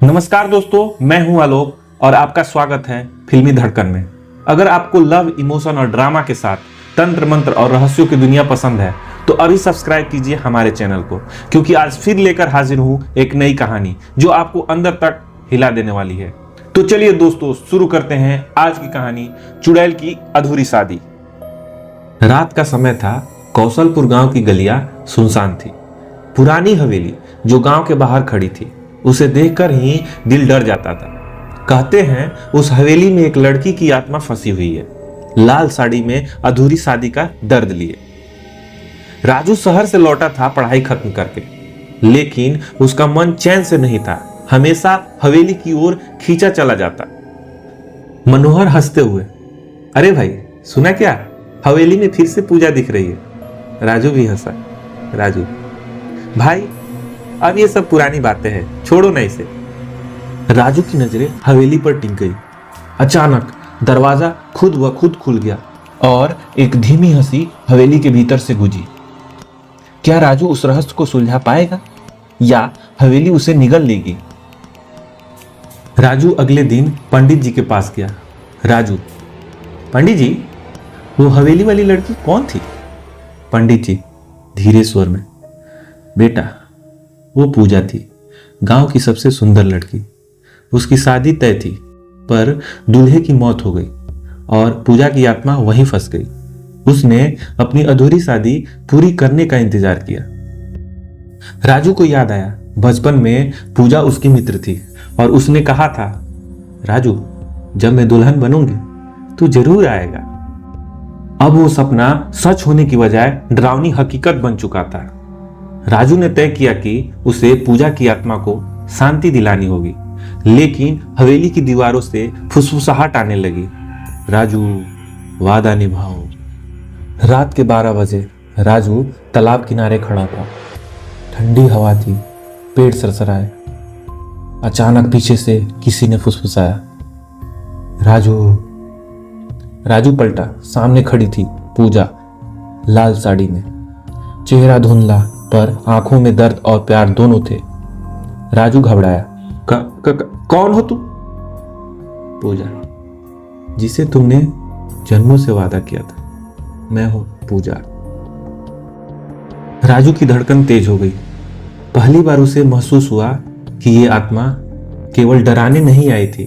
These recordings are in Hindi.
नमस्कार दोस्तों, मैं हूं आलोक और आपका स्वागत है फिल्मी धड़कन में। अगर आपको लव, इमोशन और ड्रामा के साथ तंत्र मंत्र और रहस्यों की दुनिया पसंद है तो अभी सब्सक्राइब कीजिए हमारे चैनल को, क्योंकि आज फिर लेकर हाजिर हूं एक नई कहानी जो आपको अंदर तक हिला देने वाली है। तो चलिए दोस्तों, शुरू करते हैं आज की कहानी, चुड़ैल की अधूरी शादी। रात का समय था। कौशलपुर गांव की गलियां सुनसान थी। पुरानी हवेली जो गांव के बाहर खड़ी थी, उसे देखकर ही दिल डर जाता था। कहते हैं उस हवेली में एक लड़की की आत्मा फंसी हुई है, लाल साड़ी में अधूरी शादी का दर्द लिए। राजू शहर से लौटा था पढ़ाई खत्म करके, लेकिन उसका मन चैन से नहीं था। हमेशा हवेली की ओर खींचा चला जाता। मनोहर हंसते हुए, अरे भाई सुना क्या, हवेली में फिर से पूजा दिख रही है। राजू भी हंसा। राजू, भाई अब ये सब पुरानी बातें हैं, छोड़ो ना इसे। राजू की नजरें हवेली पर टिक गई। अचानक दरवाजा खुद ब खुद खुल गया और एक धीमी हंसी हवेली के भीतर से गूंजी। क्या राजू उस रहस्य को सुलझा पाएगा या हवेली उसे निगल लेगी? राजू अगले दिन पंडित जी के पास गया। राजू, पंडित जी, वो हवेली वाली लड़की कौन थी? पंडित जी धीरे स्वर में, बेटा वो पूजा थी, गांव की सबसे सुंदर लड़की। उसकी शादी तय थी, पर दूल्हे की मौत हो गई और पूजा की आत्मा वहीं फंस गई। उसने अपनी अधूरी शादी पूरी करने का इंतजार किया। राजू को याद आया, बचपन में पूजा उसकी मित्र थी और उसने कहा था, राजू जब मैं दुल्हन बनूंगी तू जरूर आएगा। अब वो सपना सच होने की बजाय डरावनी हकीकत बन चुका था। राजू ने तय किया कि उसे पूजा की आत्मा को शांति दिलानी होगी, लेकिन हवेली की दीवारों से फुसफुसाहट आने लगी। राजू वादा निभाओ। रात के 12 बजे राजू तालाब किनारे खड़ा था। ठंडी हवा थी, पेड़ सरसराए। अचानक पीछे से किसी ने फुसफुसाया, राजू। राजू पलटा। सामने खड़ी थी पूजा, लाल साड़ी में, चेहरा धुंधला पर आंखों में दर्द और प्यार दोनों थे। राजू घबराया। कौन हो तू? पूजा, जिसे तुमने जन्मों से वादा किया था, मैं हूं पूजा। राजू की धड़कन तेज हो गई। पहली बार उसे महसूस हुआ कि ये आत्मा केवल डराने नहीं आई थी,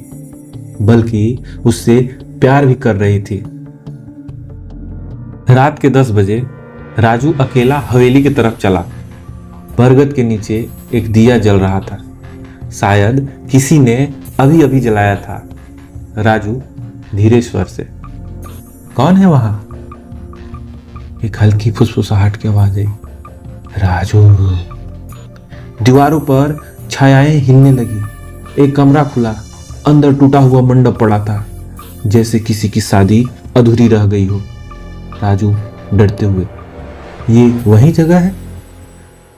बल्कि उससे प्यार भी कर रही थी। रात के 10 बजे राजू अकेला हवेली की तरफ चला। बरगद के नीचे एक दिया जल रहा था, शायद किसी ने अभी अभी जलाया था। राजू धीरे स्वर से, कौन है वहां? एक हल्की फुसफुसाहट की आवाज आई, राजू। दीवारों पर छायाएं हिलने लगी। एक कमरा खुला, अंदर टूटा हुआ मंडप पड़ा था, जैसे किसी की शादी अधूरी रह गई हो। राजू डरते हुए, ये वही जगह है?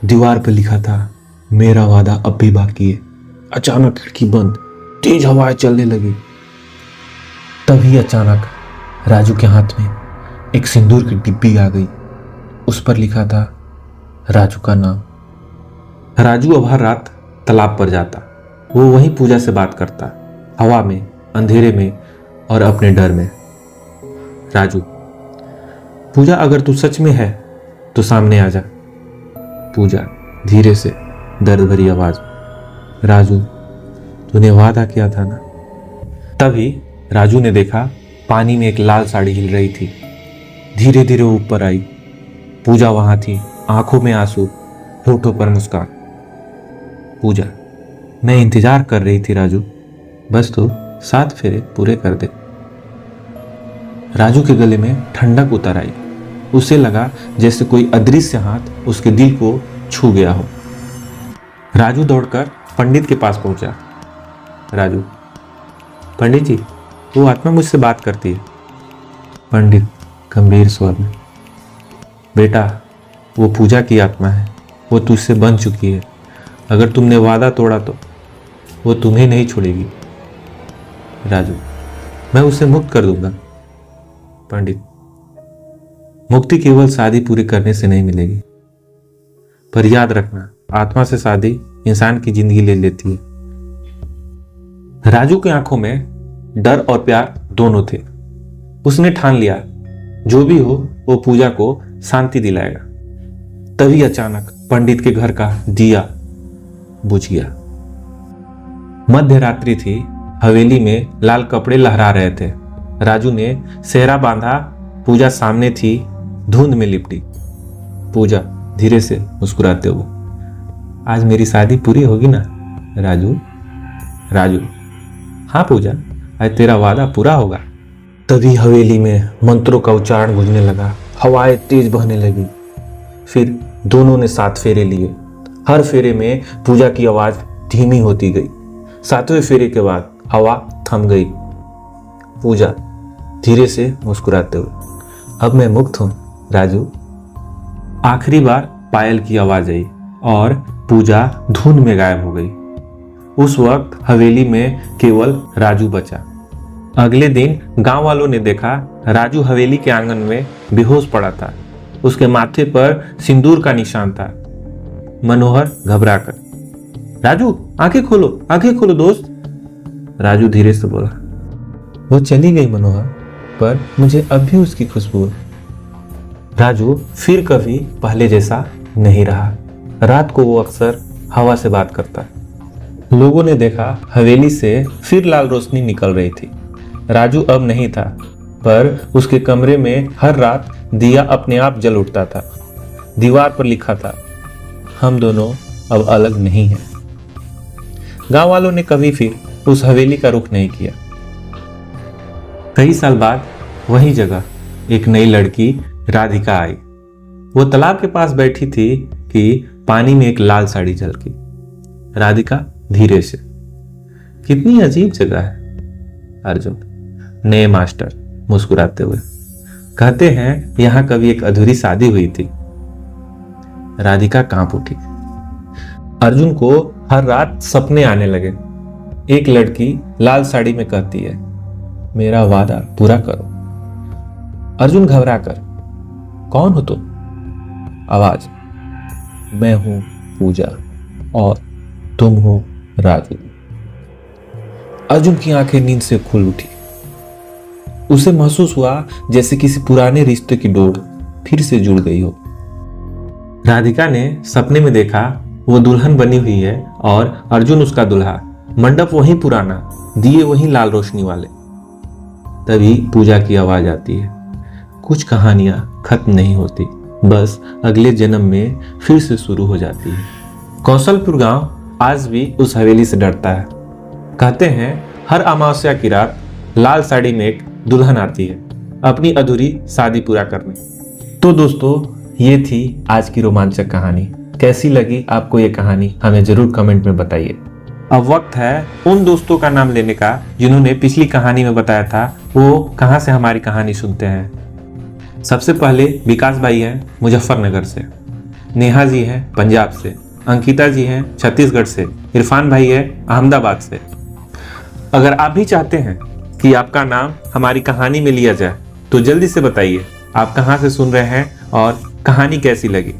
दीवार पर लिखा था, मेरा वादा अब भी बाकी है। अचानक खिड़की बंद, तेज हवाएं चलने लगी। तभी अचानक राजू के हाथ में एक सिंदूर की डिब्बी आ गई। उस पर लिखा था राजू का नाम। राजू अब हर रात तालाब पर जाता। वो वहीं पूजा से बात करता, हवा में, अंधेरे में और अपने डर में। राजू, पूजा अगर तू सच में है तो सामने आ जा। पूजा धीरे से, दर्द भरी आवाज, राजू तूने वादा किया था ना। तभी राजू ने देखा, पानी में एक लाल साड़ी हिल रही थी। धीरे धीरे ऊपर आई। पूजा वहां थी, आंखों में आंसू, होठों पर मुस्कान। पूजा, मैं इंतजार कर रही थी राजू, बस तू 7 फेरे पूरे कर दे। राजू के गले में ठंडक उतर आई। उसे लगा जैसे कोई अदृश्य हाथ उसके दिल को छू गया हो। राजू दौड़कर पंडित के पास पहुंचा। राजू, पंडित जी, वो आत्मा मुझसे बात करती है। पंडित गंभीर स्वर में, बेटा वो पूजा की आत्मा है, वो तुझसे बन चुकी है। अगर तुमने वादा तोड़ा तो वो तुम्हें नहीं छोड़ेगी। राजू, मैं उसे मुक्त कर दूंगा। पंडित, मुक्ति केवल शादी पूरी करने से नहीं मिलेगी, पर याद रखना, आत्मा से शादी इंसान की जिंदगी ले लेती है। राजू की आंखों में डर और प्यार दोनों थे। उसने ठान लिया जो भी हो वो पूजा को शांति दिलाएगा। तभी अचानक पंडित के घर का दिया बुझ गया। मध्य रात्रि थी। हवेली में लाल कपड़े लहरा रहे थे। राजू ने सेहरा बांधा। पूजा सामने थी, धुंध में लिपटी। पूजा धीरे से मुस्कुराते हुए, आज मेरी शादी पूरी होगी ना राजू? राजू, हाँ पूजा, आज तेरा वादा पूरा होगा। तभी हवेली में मंत्रों का उच्चारण गूंजने लगा। हवाएं तेज बहने लगी। फिर दोनों ने 7 फेरे लिए। हर फेरे में पूजा की आवाज धीमी होती गई। 7वें फेरे के बाद हवा थम गई। पूजा धीरे से मुस्कुराते हुए, अब मैं मुक्त हूं राजू। आखिरी बार पायल की आवाज आई और पूजा धुंध में गायब हो गई। उस वक्त हवेली में केवल राजू बचा। अगले दिन गांव वालों ने देखा राजू हवेली के आंगन में बेहोश पड़ा था। उसके माथे पर सिंदूर का निशान था। मनोहर घबराकर, राजू आंखें खोलो दोस्त। राजू धीरे से बोला, वो चली गई मनोहर, पर मुझे अब भी उसकी खुशबू है। राजू फिर कभी पहले जैसा नहीं रहा। रात को वो अक्सर हवा से बात करता। लोगों ने देखा हवेली से फिर लाल रोशनी निकल रही थी। राजू अब नहीं था, पर उसके कमरे में हर रात दिया अपने आप जल उठता था। दीवार पर लिखा था, हम दोनों अब अलग नहीं हैं। गांव वालों ने कभी फिर उस हवेली का रुख नहीं किया। कई साल बाद वही जगह एक नई लड़की राधिका आई। वो तालाब के पास बैठी थी कि पानी में एक लाल साड़ी झलकी। राधिका धीरे से, कितनी अजीब जगह है। अर्जुन, नए मास्टर मुस्कुराते हुए, कहते हैं यहां कभी एक अधूरी शादी हुई थी। राधिका कांप उठी। अर्जुन को हर रात सपने आने लगे। एक लड़की लाल साड़ी में कहती है, मेरा वादा पूरा करो। अर्जुन घबरा कर, कौन हो तुम? आवाज, मैं हूं पूजा और तुम हो राजू। अर्जुन की आंखें नींद से खुल उठी। उसे महसूस हुआ जैसे किसी पुराने रिश्ते की डोर फिर से जुड़ गई हो। राधिका ने सपने में देखा वो दुल्हन बनी हुई है और अर्जुन उसका दूल्हा। मंडप वही पुराना, दिए वही लाल रोशनी वाले। तभी पूजा की आवाज आती है, कुछ कहानियां खत्म नहीं होती, बस अगले जन्म में फिर से शुरू हो जाती है। कौशलपुर गांव आज भी उस हवेली से डरता है। कहते हैं हर अमावस्या की रात लाल साड़ी में एक दुल्हन आती है अपनी अधूरी शादी पूरा करने। तो दोस्तों, ये थी आज की रोमांचक कहानी। कैसी लगी आपको ये कहानी हमें जरूर कमेंट में बताइए। अब वक्त है उन दोस्तों का नाम लेने का जिन्होंने पिछली कहानी में बताया था वो कहां से हमारी कहानी सुनते हैं। सबसे पहले विकास भाई हैं मुजफ्फरनगर से, नेहा जी हैं पंजाब से, अंकिता जी हैं छत्तीसगढ़ से, इरफान भाई है अहमदाबाद से। अगर आप भी चाहते हैं कि आपका नाम हमारी कहानी में लिया जाए तो जल्दी से बताइए आप कहां से सुन रहे हैं और कहानी कैसी लगी।